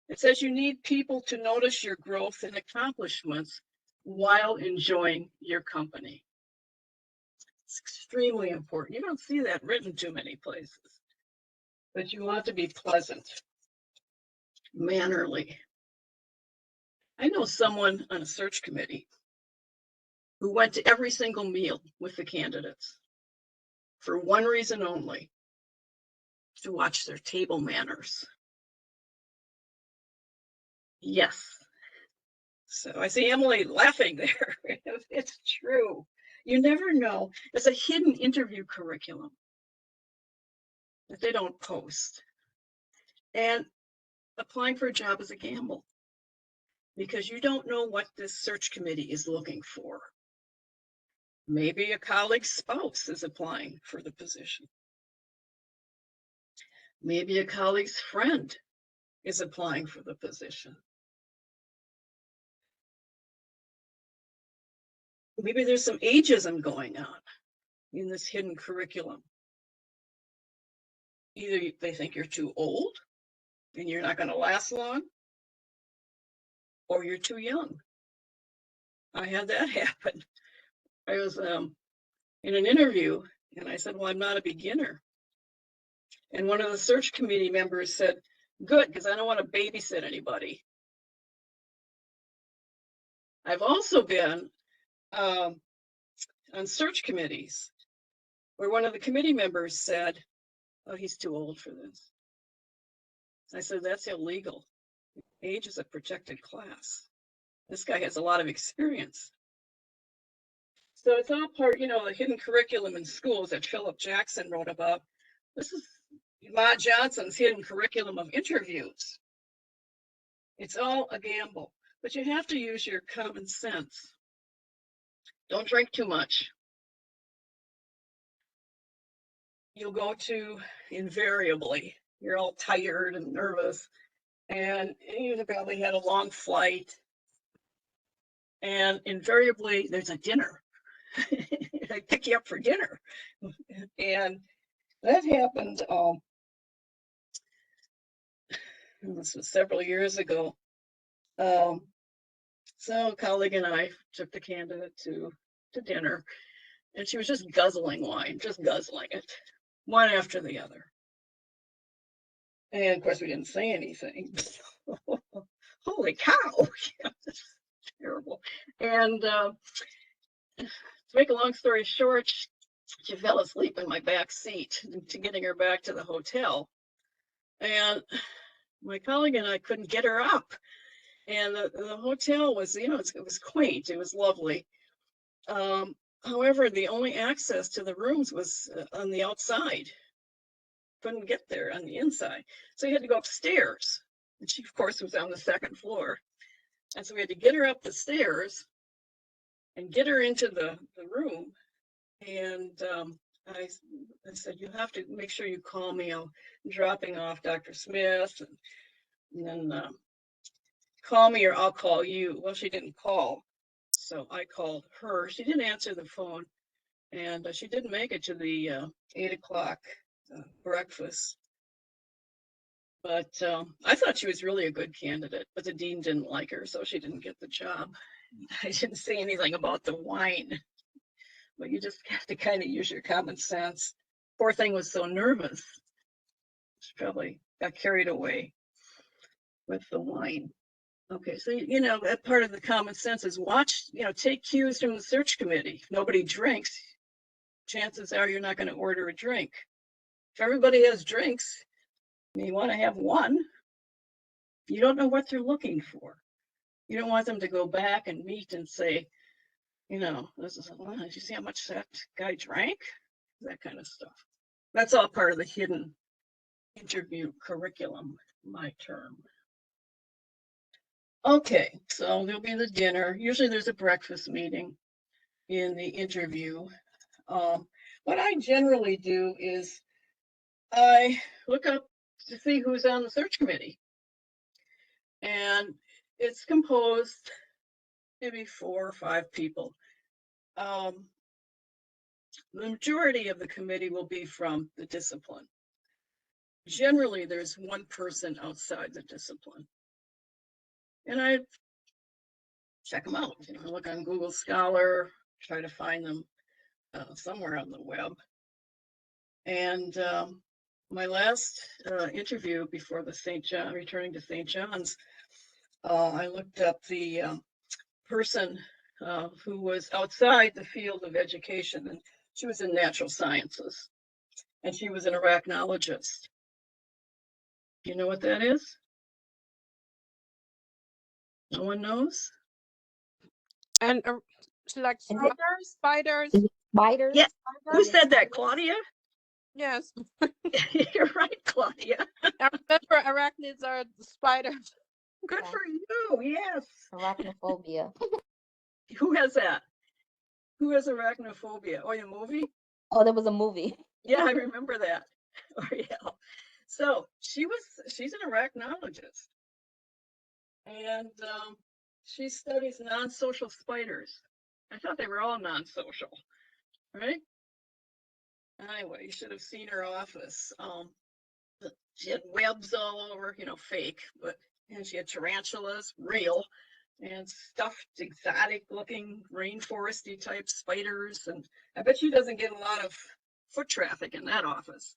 S1: It says you need people to notice your growth and accomplishments while enjoying your company. It's extremely important. You don't see that written too many places. But you want to be pleasant, mannerly. I know someone on a search committee who went to every single meal with the candidates for one reason only, to watch their table manners. Yes. So I see Emily laughing there. It's true. You never know. It's a hidden interview curriculum that they don't post. And applying for a job is a gamble because you don't know what this search committee is looking for. Maybe a colleague's spouse is applying for the position. Maybe a colleague's friend is applying for the position. Maybe there's some ageism going on in this hidden curriculum. Either they think you're too old and you're not going to last long, or you're too young. I had that happen. I was in an interview and I said, well, I'm not a beginner. And one of the search committee members said, good, because I don't want to babysit anybody. I've also been on search committees where one of the committee members said, oh, he's too old for this. I said, that's illegal. Age is a protected class. This guy has a lot of experience. So it's all part, the hidden curriculum in schools that Philip Jackson wrote about. This is Ma Johnson's hidden curriculum of interviews. It's all a gamble, but you have to use your common sense. Don't drink too much. You'll go to, invariably, you're all tired and nervous, and you probably had a long flight, and invariably there's a dinner. They pick you up for dinner. And that happened, this was several years ago. So a colleague and I took the candidate to dinner, and she was just guzzling wine, just guzzling it, one after the other. And of course, we didn't say anything. Holy cow! That's terrible. And to make a long story short, she fell asleep in my back seat to getting her back to the hotel. And my colleague and I couldn't get her up. And the hotel was, it was quaint. It was lovely. However, the only access to the rooms was on the outside. Couldn't get there on the inside. So you had to go upstairs. And she, of course, was on the second floor. And so we had to get her up the stairs and get her into the room. And I said, you have to make sure you call me. I'm dropping off Dr. Smith. And then call me or I'll call you. Well, she didn't call. So I called her. She didn't answer the phone. And she didn't make it to the 8 o'clock breakfast. But I thought she was really a good candidate, but the dean didn't like her, so she didn't get the job. I didn't say anything about the wine, but you just have to kind of use your common sense. Poor thing was so nervous. She probably got carried away with the wine. Okay, so, that part of the common sense is watch, take cues from the search committee. If nobody drinks, chances are you're not going to order a drink. If everybody has drinks, you want to have one, you don't know what they're looking for. You don't want them to go back and meet and say, this is, did you see how much that guy drank? That kind of stuff. That's all part of the hidden interview curriculum, my term. Okay, so there'll be the dinner. Usually there's a breakfast meeting in the interview. What I generally do is I look up to see who's on the search committee. And it's composed maybe 4 or 5 people. The majority of the committee will be from the discipline. Generally, there's one person outside the discipline. And I check them out. I look on Google Scholar, try to find them somewhere on the web. And my last interview before the St. John, returning to St. John's, I looked up the person who was outside the field of education, and she was in natural sciences, and she was an arachnologist. Do you know what that is? No one knows?
S6: And like
S5: Is it-
S6: spiders.
S5: is it spiders?
S1: Yeah. Who
S6: spiders?
S1: said that, Claudia?
S6: Yes.
S1: You're right, Claudia.
S6: I remember arachnids are the spiders.
S1: Good
S5: Yeah.
S1: for you. Yes.
S5: Arachnophobia.
S1: Who has that? Who has arachnophobia? Oh, the movie?
S5: Oh, there was a movie.
S1: Yeah, I remember that. Oh, yeah. So she's an arachnologist. And she studies non-social spiders. I thought they were all non-social, right? Anyway, you should have seen her office. She had webs all over, fake, and she had tarantulas, real, and stuffed, exotic looking rainforesty type spiders. And I bet she doesn't get a lot of foot traffic in that office.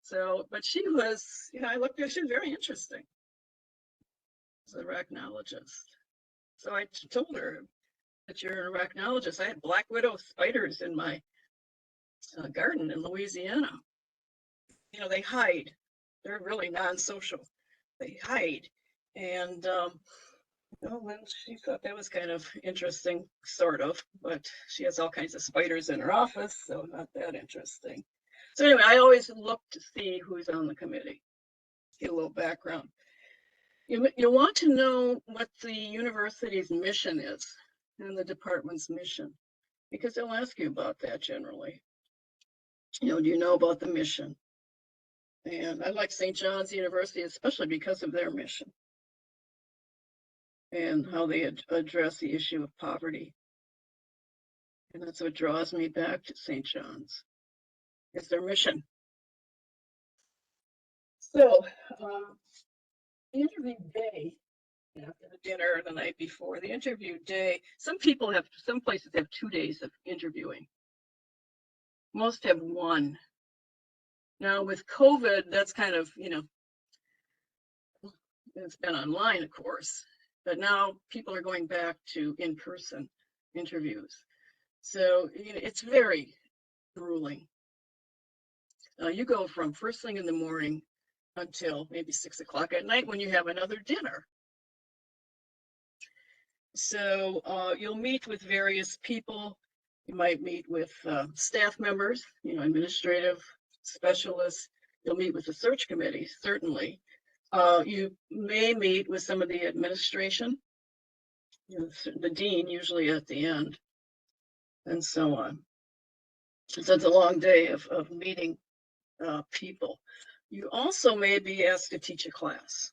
S1: So, but she was, I looked at, she was very interesting as an arachnologist. So I told her that you're an arachnologist. I had black widow spiders in my garden in Louisiana. They hide. They're really non-social. They hide. And then she thought that was kind of interesting, sort of, but she has all kinds of spiders in her office, so not that interesting. So anyway, I always look to see who's on the committee, get a little background. You want to know what the university's mission is and the department's mission, because they'll ask you about that generally. Do you know about the mission? And I like St. John's University, especially because of their mission and how they address the issue of poverty. And that's what draws me back to St. John's. It's their mission. So, the interview day, after the dinner the night before, the interview day, some places have 2 days of interviewing. Most have 1. Now with COVID, that's kind of, it's been online, of course, but now people are going back to in-person interviews. So it's very grueling. You go from first thing in the morning until maybe 6 o'clock at night when you have another dinner. So you'll meet with various people. You might meet with staff members, administrative specialists. You'll meet with the search committee, certainly. You may meet with some of the administration, the dean usually at the end, and so on. So it's a long day of meeting people. You also may be asked to teach a class.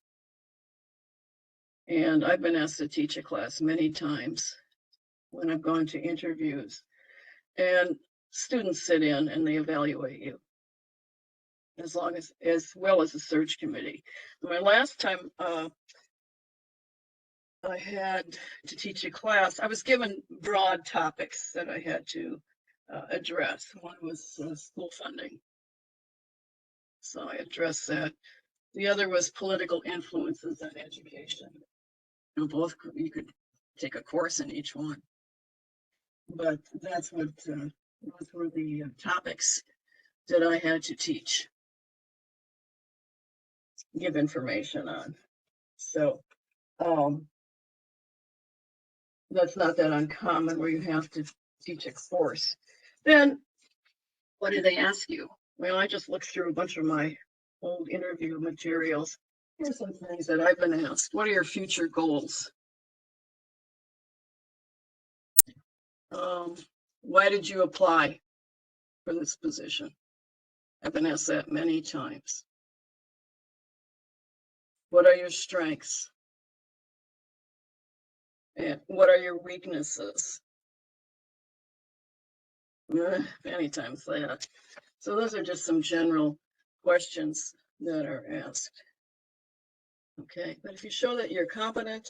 S1: And I've been asked to teach a class many times when I've gone to interviews. And students sit in and they evaluate you as well as the search committee. My last time I had to teach a class, I was given broad topics that I had to address. One was school funding. So I addressed that. The other was political influences on education. Both, you could take a course in each one. But that's what those were the topics that I had to teach, give information on. So that's not that uncommon where you have to teach a course. Then what do they ask you? Well, I just looked through a bunch of my old interview materials. Here's some things that I've been asked. What are your future goals? Why did you apply for this position? I've been asked that many times. What are your strengths? And what are your weaknesses? Many times that. So those are just some general questions that are asked. Okay, but if you show that you're competent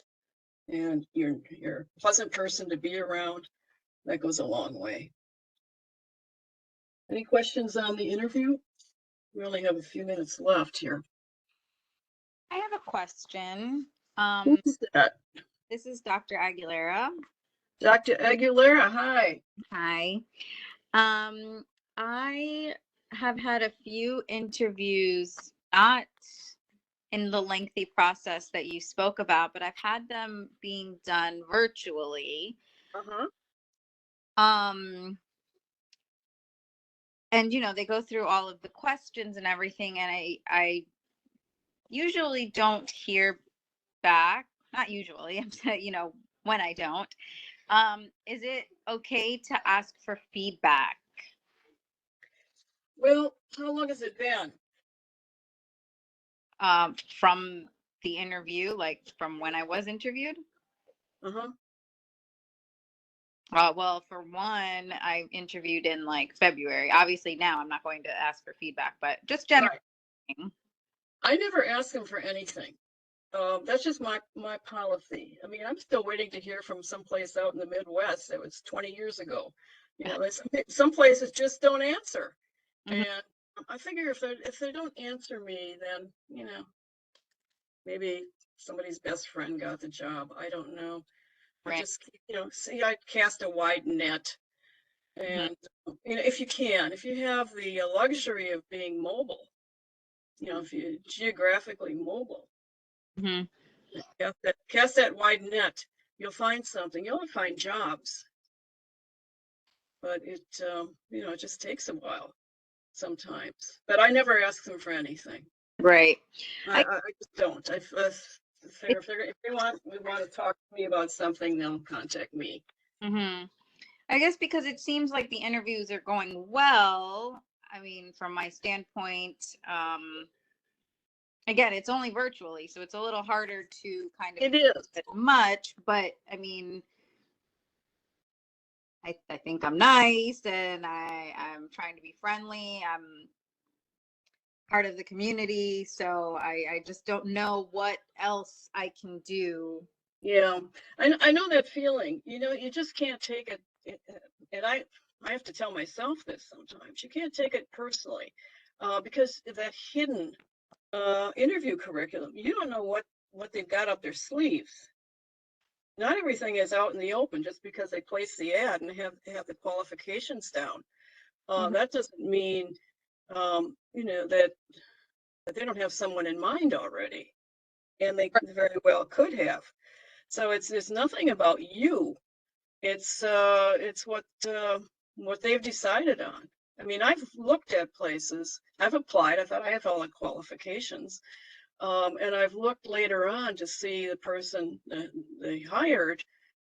S1: and you're a pleasant person to be around, that goes a long way. Any questions on the interview? We only have a few minutes left here.
S7: I have a question.
S1: Who's that?
S7: This is Dr. Aguilera.
S1: Dr. Aguilera, hi.
S7: Hi. I have had a few interviews, not in the lengthy process that you spoke about, but I've had them being done virtually.
S1: Uh-huh.
S7: And they go through all of the questions and everything, and I usually don't hear back. Not usually, I'm saying, when I don't. Is it okay to ask for feedback?
S1: Well, how long has it been?
S7: From the interview, like from when I was interviewed?
S1: Uh-huh.
S7: Well, for one, I interviewed in like February. Obviously, now I'm not going to ask for feedback, but just generally.
S1: Right. I never ask them for anything. That's just my policy. I mean, I'm still waiting to hear from someplace out in the Midwest. That was 20 years ago. Some places just don't answer.
S7: Mhm.
S1: And I figure if they don't answer me, then, maybe somebody's best friend got the job. I don't know. I
S7: Right.
S1: just, see, I cast a wide net. And, if you have the luxury of being mobile, if you're geographically mobile,
S7: Mm-hmm.
S1: cast that wide net, you'll find something. You'll find jobs. But it just takes a while sometimes. But I never ask them for anything.
S7: Right.
S1: I just don't. If they want to talk to me about something, they'll contact me.
S7: Mm-hmm. I guess because it seems like the interviews are going well. I mean, from my standpoint, again, it's only virtually, so it's a little harder to kind of
S1: It is.
S7: much, but I mean, I think I'm nice and I'm trying to be friendly. I'm part of the community, so I just don't know what else I can do.
S1: Yeah, I know that feeling. You just can't take it, and I have to tell myself this sometimes. You can't take it personally, because that hidden interview curriculum, you don't know what they've got up their sleeves. Not everything is out in the open just because they place the ad and have the qualifications down.
S7: Mhm.
S1: That doesn't mean that they don't have someone in mind already, and they very well could have. So it's nothing about you. It's what they've decided on. I mean, I've looked at places. I've applied. I thought I have all the qualifications. And I've looked later on to see the person that they hired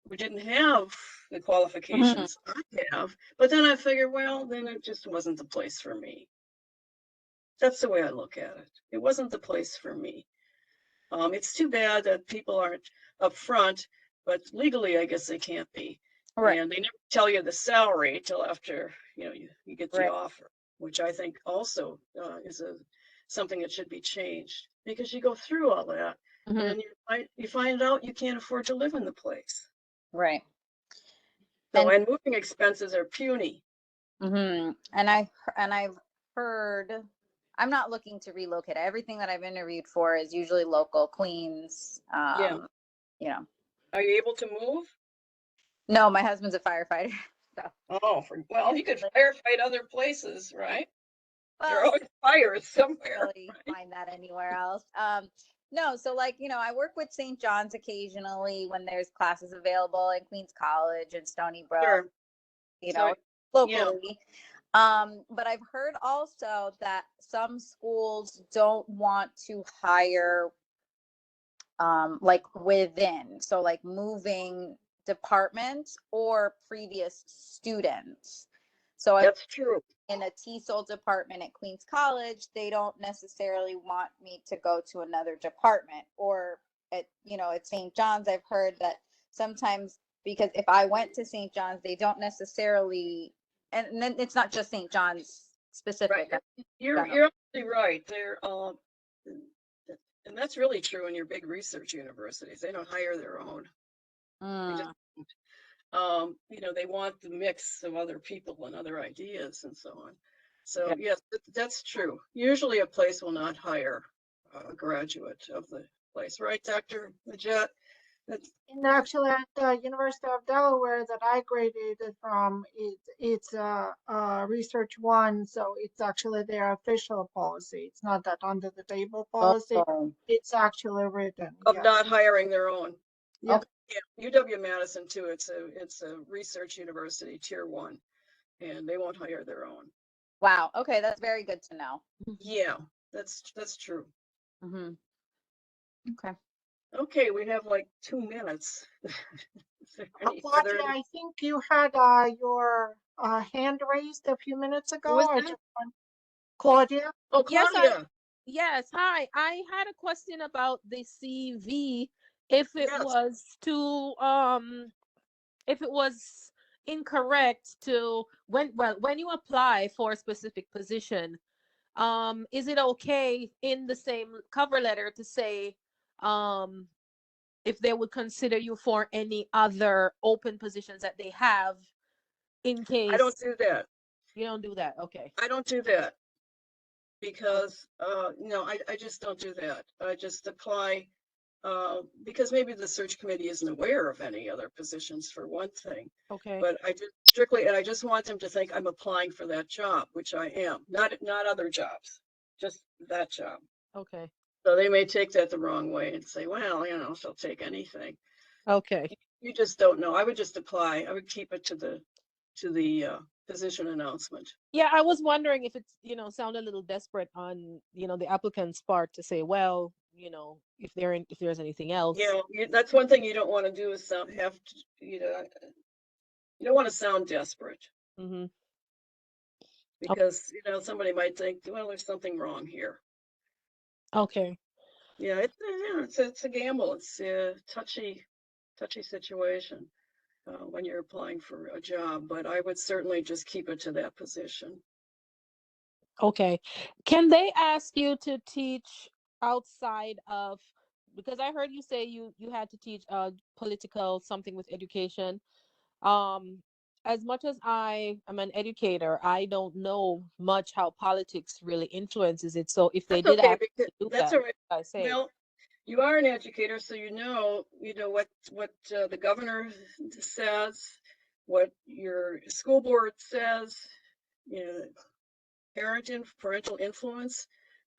S1: who didn't have the qualifications I have. But then I figured, well, then it just wasn't the place for me. That's the way I look at it. It wasn't the place for me. It's too bad that people aren't upfront, but legally, I guess they can't be.
S7: Right.
S1: And they never tell you the salary till after you get the
S7: Right.
S1: offer, which I think also is something that should be changed, because you go through all that
S7: Mhm.
S1: and then you find out you can't afford to live in the place.
S7: Right.
S1: So, and moving expenses are puny.
S7: Mm-hmm. And I've heard, I'm not looking to relocate. Everything that I've interviewed for is usually local, Queens.
S1: Yeah. Are you able to move?
S7: No, my husband's a firefighter. So.
S1: Oh, well, you could firefight other places, right? There are
S7: Well,
S1: always fires somewhere.
S7: really find that anywhere else. No, so I work with St. John's occasionally when there's classes available in Queens College and Stony Brook,
S1: Sure.
S7: locally. But I've heard also that some schools don't want to hire within, so like moving departments or previous students. So
S1: that's true.
S7: In a TESOL department at Queens College, they don't necessarily want me to go to another department. Or at St. John's, I've heard that sometimes, because if I went to St. John's, they don't necessarily, and then it's not just St. John's specific.
S1: Right. You're absolutely right. And that's really true in your big research universities. They don't hire their own. They just they want the mix of other people and other ideas and so on. So yes, that's true. Usually a place will not hire a graduate of the place, right, Dr. Majette? That's,
S2: And actually, at the University of Delaware that I graduated from, it's Research One, so it's actually their official policy. It's not that under the table policy.
S5: Oh,
S2: It's actually written,
S1: of
S2: yes.
S1: not hiring their own.
S2: Yeah.
S5: okay.
S1: Yeah, UW-Madison too, it's a research university, tier 1, and they won't hire their own.
S7: Wow. Okay, that's very good to know.
S1: Yeah, that's true.
S5: Mm-hmm. Okay.
S1: Okay, we have like 2 minutes. Is there any
S2: Claudia,
S1: further-
S2: I think you had your hand raised a few minutes ago.
S1: was
S2: I
S1: that?
S2: just want- Claudia?
S1: Oh,
S6: Yes,
S1: Claudia,
S6: Yes, hi. I had a question about the CV. If it
S1: Yes.
S6: was if it was incorrect to when you apply for a specific position, is it okay in the same cover letter to say, if they would consider you for any other open positions that they have in case
S1: I don't do that.
S6: you don't do that? Okay.
S1: I don't do that. Because, no, I just don't do that. I just apply, because maybe the search committee isn't aware of any other positions for one thing.
S6: Okay.
S1: But I just strictly, and I just want them to think I'm applying for that job, which I am, not other jobs, just that job.
S6: Okay.
S1: So they may take that the wrong way and say, well, she'll take anything.
S6: Okay.
S1: You just don't know. I would just apply. I would keep it to the position announcement.
S6: Yeah, I was wondering if it's, sound a little desperate on, the applicant's part to say, well, if there's anything else.
S1: That's one thing you don't want to do is you don't want to sound desperate.
S6: Mm-hmm.
S1: Because, somebody might think, well, there's something wrong here.
S6: Okay.
S1: Yeah, it's a gamble. It's a touchy situation when you're applying for a job, but I would certainly just keep it to that position.
S6: Okay. Can they ask you to teach outside of, because I heard you say you had to teach political something with education. As much as I am an educator, I don't know much how politics really influences it. So if they
S1: That's
S6: did
S1: okay,
S6: ask you
S1: because
S6: to do
S1: that's
S6: that,
S1: all right.
S6: I say,
S1: Well, you are an educator, so you know what the governor says, what your school board says, parental influence.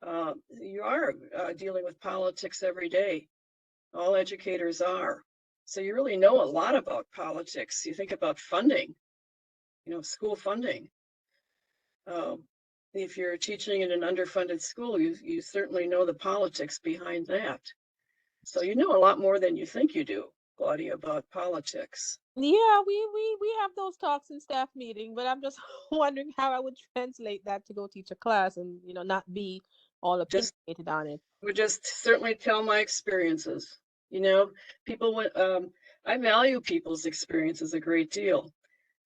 S1: You are dealing with politics every day. All educators are. So you really know a lot about politics. You think about funding, school funding. If you're teaching in an underfunded school, you certainly know the politics behind that. So you know a lot more than you think you do, Claudia, about politics.
S6: yeah, we have those talks in staff meeting, but I'm just wondering how I would translate that to go teach a class and, not be all opinionated on it.
S1: Would just certainly tell my experiences. People I value people's experiences a great deal,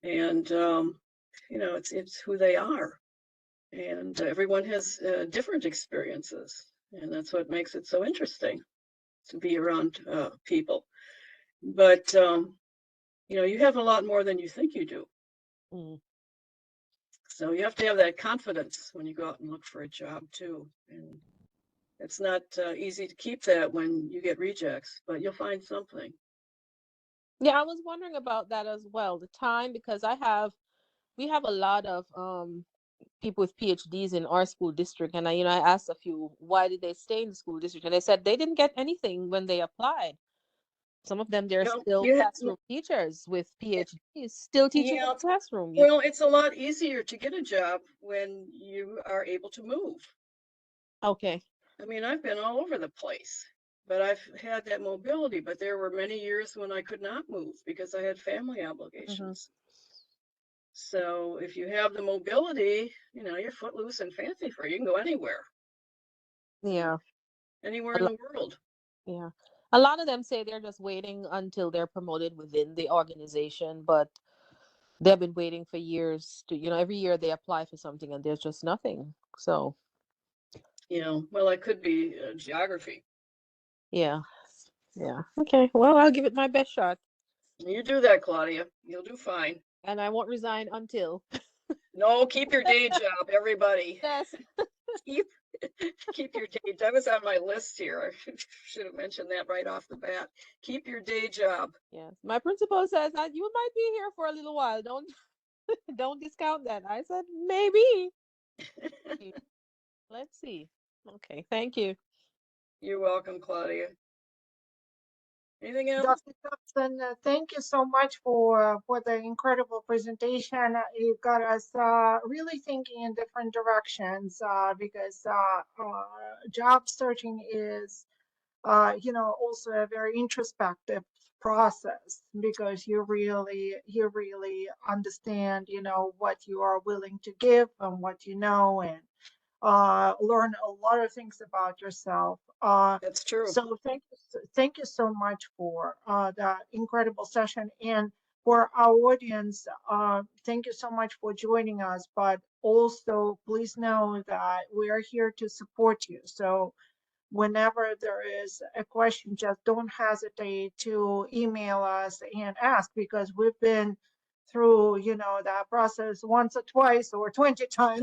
S1: and it's who they are, and everyone has different experiences, and that's what makes it so interesting to be around people. But you have a lot more than you think you do.
S6: Mm.
S1: So you have to have that confidence when you go out and look for a job too, and it's not easy to keep that when you get rejects, but you'll find something.
S6: Yeah, I was wondering about that as well. The time, because we have a lot of people with PhDs in our school district, and I asked a few, why did they stay in the school district, and they said they didn't get anything when they applied. Some of them, they're still classroom teachers with PhDs, still teaching in the classroom.
S1: Well, it's a lot easier to get a job when you are able to move.
S6: Okay.
S1: I mean, I've been all over the place, but I've had that mobility, but there were many years when I could not move because I had family obligations. So if you have the mobility, you're footloose and fancy free. You can go anywhere.
S6: Yeah.
S1: Anywhere in the world.
S6: Yeah. A lot of them say they're just waiting until they're promoted within the organization, but they've been waiting for years to, every year they apply for something and there's just nothing. So,
S1: well, it could be geography.
S6: Yeah. Yeah. Okay. Well, I'll give it my best shot.
S1: You do that, Claudia. You'll do fine.
S6: And I won't resign until.
S1: No, keep your day job, everybody.
S6: Yes.
S1: Keep your day, that was on my list here. I should have mentioned that right off the bat. Keep your day job.
S6: Yes. My principal says that you might be here for a little while. Don't don't discount that. I said maybe. Let's see. Okay, thank you.
S1: You're welcome, Claudia. Anything else?
S2: Dr. Thompson, thank you so much for the incredible presentation. You got us really thinking in different directions because job searching is, also a very introspective process because you really understand, what you are willing to give and what you know, and learn a lot of things about yourself.
S1: That's true.
S2: So thank you so much for that incredible session, and for our audience, thank you so much for joining us. But also, please know that we are here to support you. So whenever there is a question, just don't hesitate to email us and ask, because we've been through, that process once or twice or 20 times.